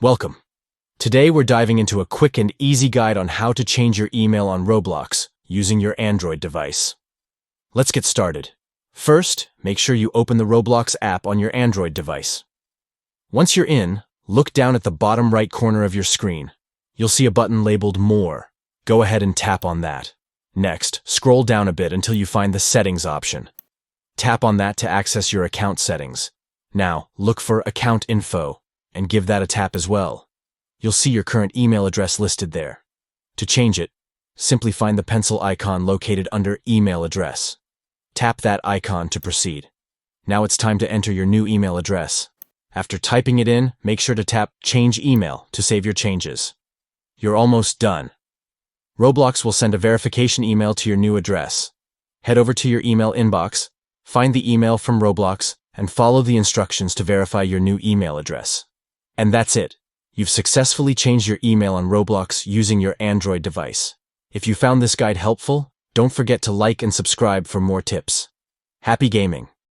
Welcome. Today we're diving into a quick and easy guide on how to change your email on Roblox using your Android device. Let's get started. First, make sure you open the Roblox app on your Android device. Once you're in, look down at the bottom right corner of your screen. You'll see a button labeled More. Go ahead and tap on that. Next, scroll down a bit until you find the Settings option. Tap on that to access your account settings. Now, look for Account Info and give that a tap as well. You'll see your current email address listed there. To change it, simply find the pencil icon located under Email Address. Tap that icon to proceed. Now it's time to enter your new email address. After typing it in, make sure to tap Change Email to save your changes. You're almost done. Roblox will send a verification email to your new address. Head over to your email inbox, find the email from Roblox, and follow the instructions to verify your new email address. And that's it. You've successfully changed your email on Roblox using your Android device. If you found this guide helpful, don't forget to like and subscribe for more tips. Happy gaming!